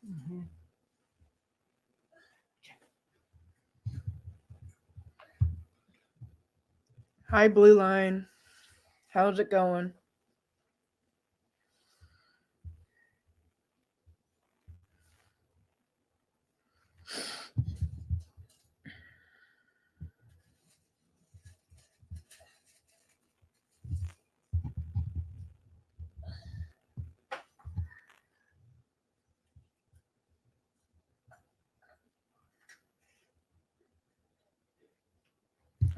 Mm-hmm. Hi, Blue Line. How's it going?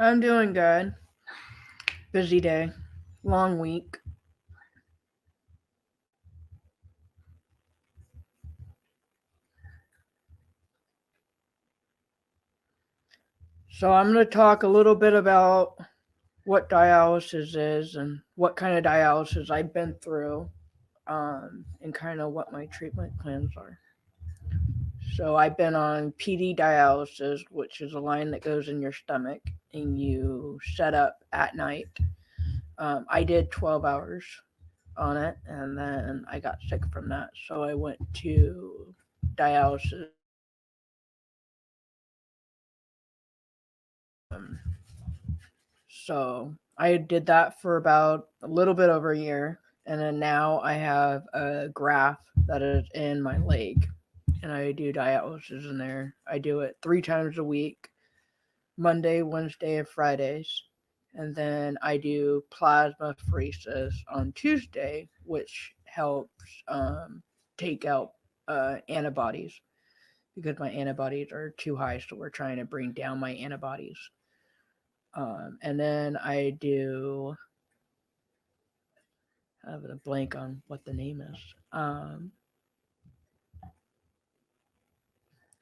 I'm doing good. Busy day. Long week. So I'm going to talk a little bit about what dialysis is and what kind of dialysis I've been through, and kind of what my treatment plans are. So I've been on PD dialysis, which is a line that goes in your stomach and you set up at night. I did 12 hours on it, and then I got sick from that, so I went to dialysis. Um, so I did that for about a little bit over a year, and then now I have a graft that is in my leg, and I do dialysis in there. I do it 3 times a week, Monday, Wednesday, and Fridays. And then I do plasmapheresis on Tuesday, which helps take out antibodies because my antibodies are too high. So we're trying to bring down my antibodies. And then I do, I have a blank on what the name is. I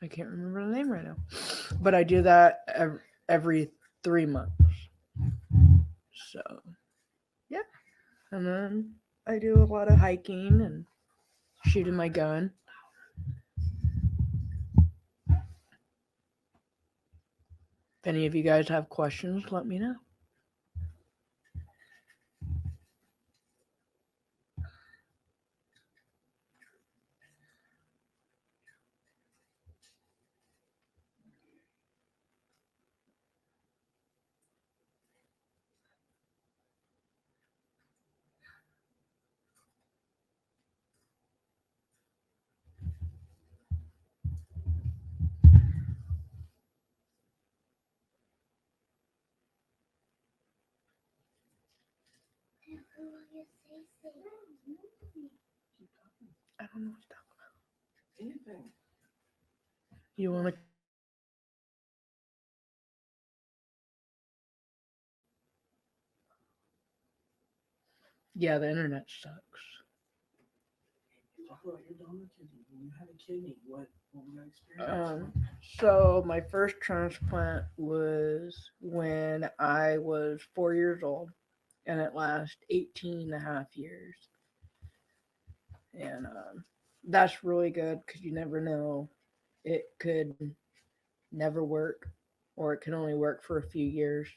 can't remember the name right now. But I do that every 3 months. So, yeah. And then I do a lot of hiking and shooting my gun. If any of you guys have questions, let me know. I don't know what's that. Anything. You want to? Yeah, the internet sucks. Talk about your donor kidney. When you had a kidney, what was that experience? Um, so my first transplant was when I was 4 years old, and it lasted 18 and a half years. And that's really good because you never know. It could never work, or it can only work for a few years.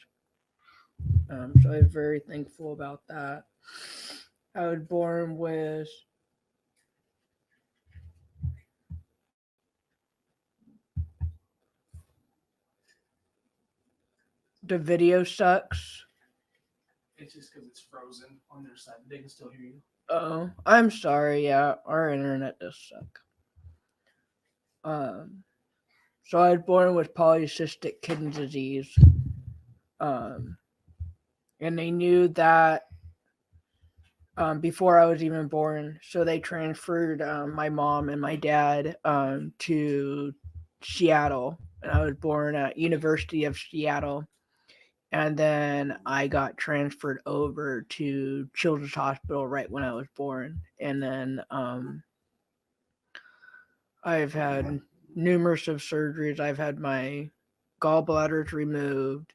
So I'm very thankful about that. I was born with the video sucks. It's just because it's frozen on their side. They can still hear you. Oh, I'm sorry. Yeah, our internet does suck. Um, so I was born with polycystic kidney disease. Um, and they knew that before I was even born. So they transferred my mom and my dad to Seattle, and I was born at University of Seattle. And then I got transferred over to Children's Hospital right when I was born. And then I've had numerous of surgeries. I've had my gallbladders removed.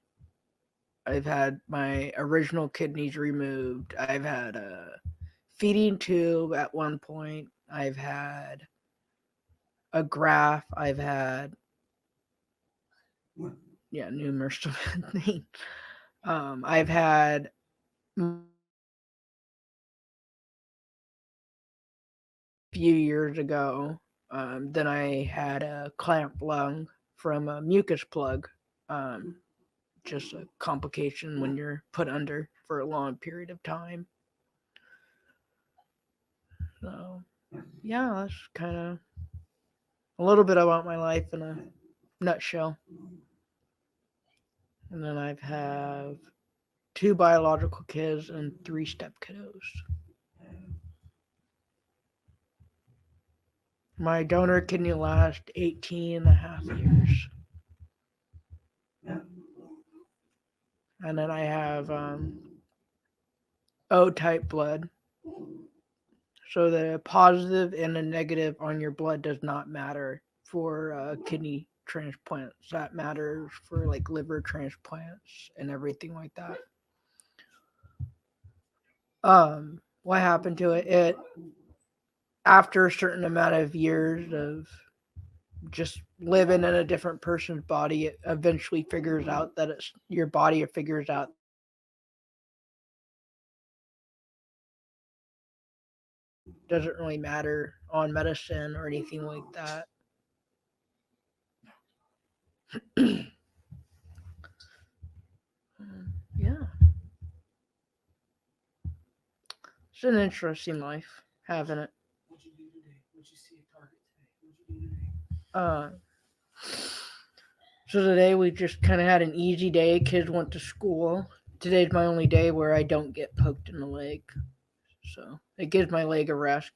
I've had my original kidneys removed. I've had a feeding tube at one point. I've had a graft. I've had, yeah, numerous things. I've had a few years ago. Then I had a clamped lung from a mucus plug. Um, just a complication when you're put under for a long period of time. So, yeah, that's kind of a little bit about my life in a nutshell. And then I've have two biological kids and three step kiddos. My donor kidney last 18 and a half years. And then I have O type blood. So the positive and the negative on your blood does not matter for kidney transplants. That matters for like liver transplants and everything like that. What happened to it? It after a certain amount of years of just living in a different person's body, it eventually figures out that it's your body figures out doesn't really matter on medicine or anything like that. Yeah, it's an interesting life having it. What'd you do today? What'd you see at Target today? What'd you do today? Uh, so today we just kind of had an easy day. Kids went to school. Today's my only day where I don't get poked in the leg. So it gives my leg a rest.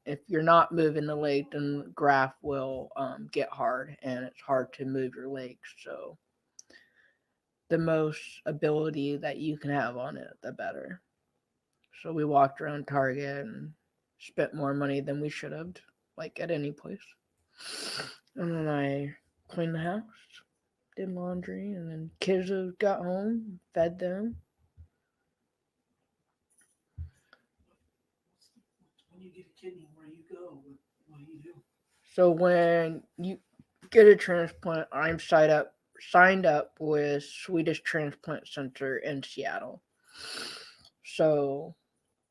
If you're not moving the leg, then the graft will get hard and it's hard to move your legs. So the most ability that you can have on it, the better. So we walked around Target and spent more money than we should have, like at any place. And then I cleaned the house, did laundry, and then kids got home, fed them. When you get a kidney, where do you go? What do you do? So when you get a transplant, I'm signed up with Swedish Transplant Center in Seattle. So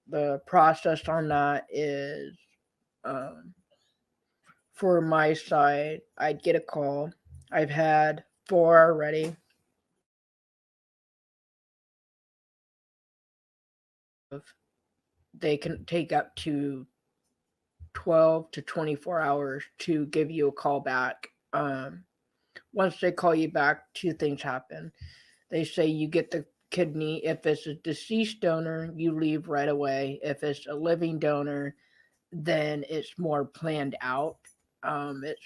the process on that is um, for my side, I'd get a call. I've had four already. They can take up to 12 to 24 hours to give you a call back. Once they call you back, two things happen. They say you get the kidney. If it's a deceased donor, you leave right away. If it's a living donor, then it's more planned out. It's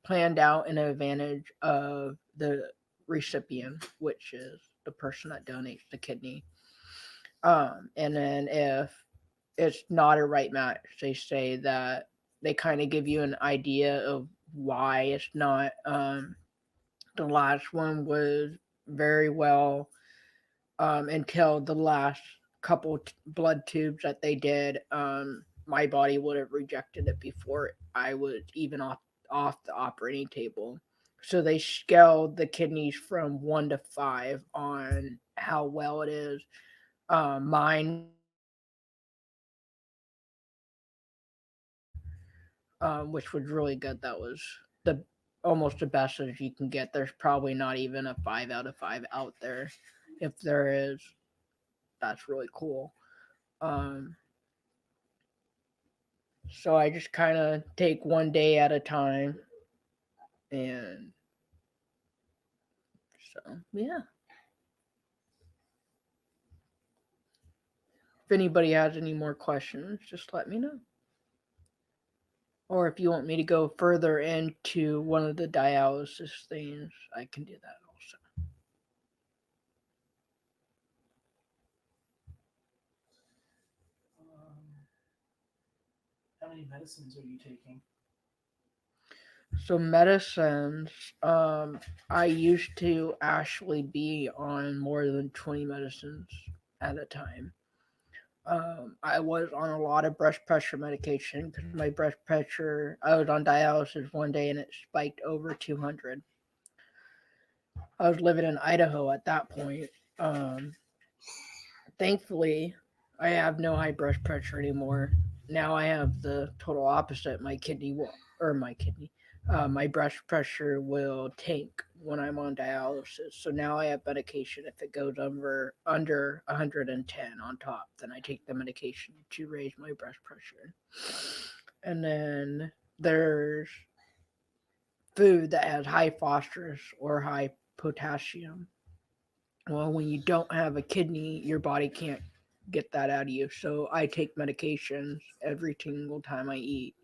planned out in advantage of the recipient, which is the person that donates the kidney. And then if it's not a right match, they say that they kind of give you an idea of why it's not. The last one was very well until the last couple blood tubes that they did. My body would have rejected it before I was even off the operating table. So they scaled the kidneys from 1 to 5 on how well it is. Mine which was really good. That was the almost the best as you can get. There's probably not even a 5 out of 5 out there. If there is, that's really cool. Um, so I just kind of take one day at a time, and so yeah. If anybody has any more questions, just let me know. Or if you want me to go further into one of the dialysis things, I can do that also. How many medicines are you taking? So medicines, I used to actually be on more than 20 medicines at a time. I was on a lot of breast pressure medication because my breast pressure, I was on dialysis one day and it spiked over 200. I was living in Idaho at that point. Um, Thankfully, I have no high breast pressure anymore. Now I have the total opposite. My kidney or my kidney, my blood pressure will tank when I'm on dialysis. So now I have medication. If it goes under 110 on top, then I take the medication to raise my blood pressure. And then there's food that has high phosphorus or high potassium. Well, when you don't have a kidney, your body can't get that out of you. So I take medications every single time I eat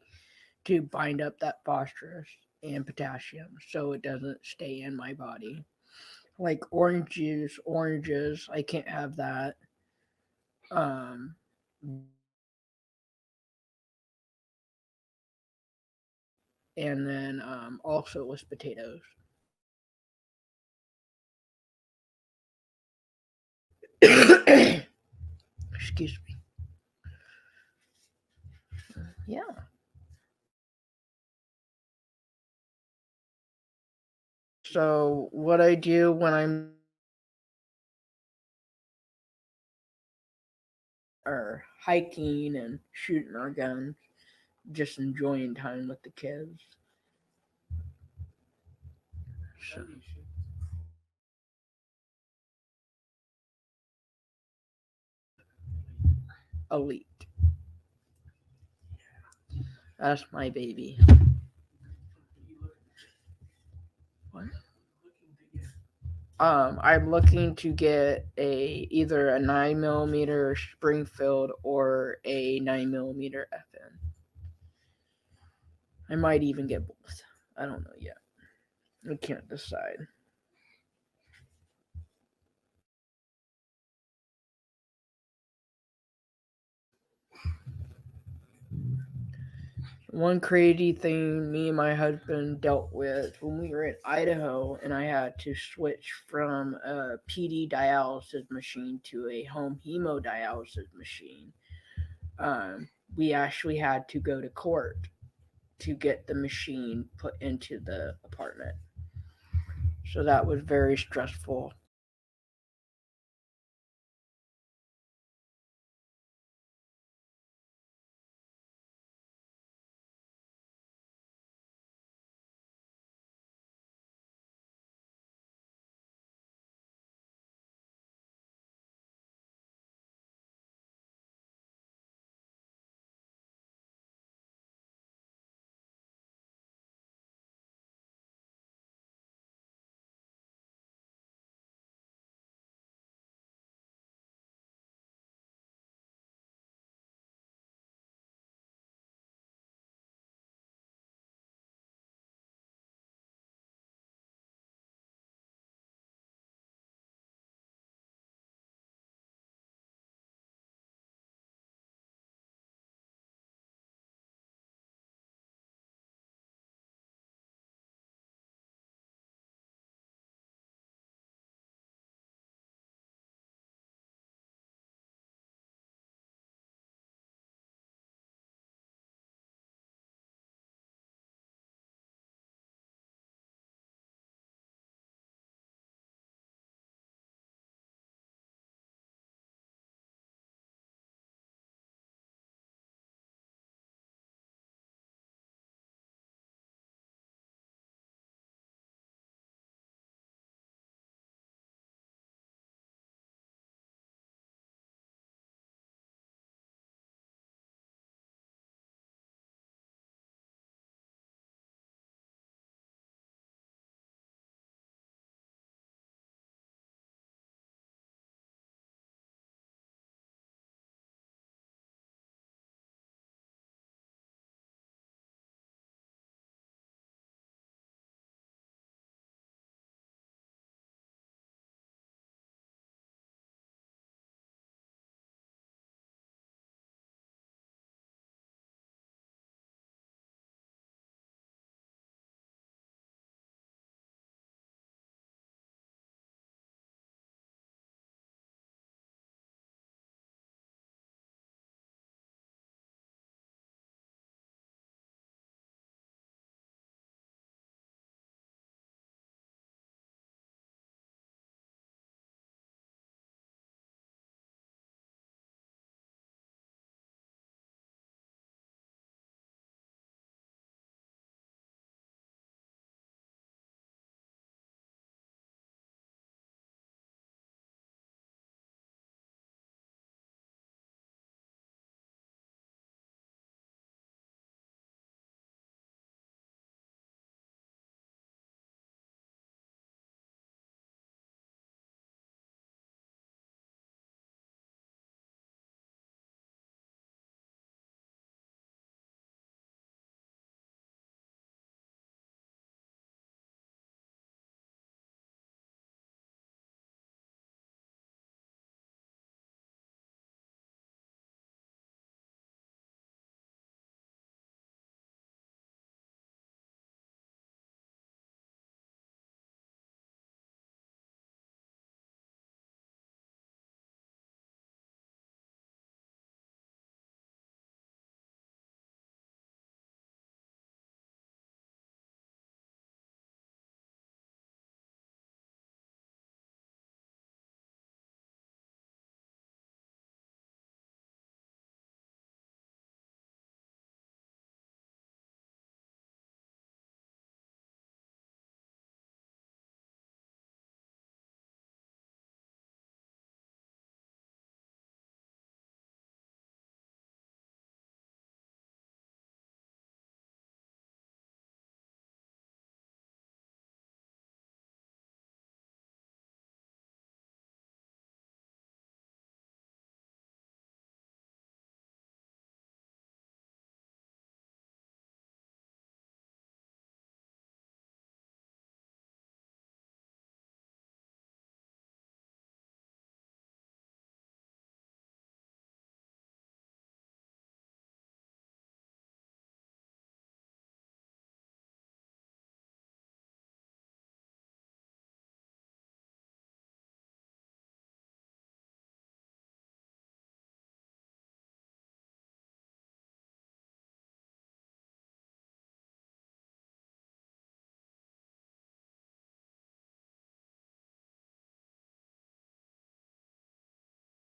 to bind up that phosphorus and potassium so it doesn't stay in my body. Like oranges, I can't have that. Um, and then also with potatoes. Excuse me. Yeah. So what I do when I'm or hiking and shooting our guns, just enjoying time with the kids. So, elite. That's my baby. What? I'm looking to get either a 9 millimeter Springfield or a 9 millimeter FN. I might even get both. I don't know yet. I can't decide. One crazy thing me and my husband dealt with when we were in Idaho, and I had to switch from a PD dialysis machine to a home hemodialysis machine. We actually had to go to court to get the machine put into the apartment. So that was very stressful.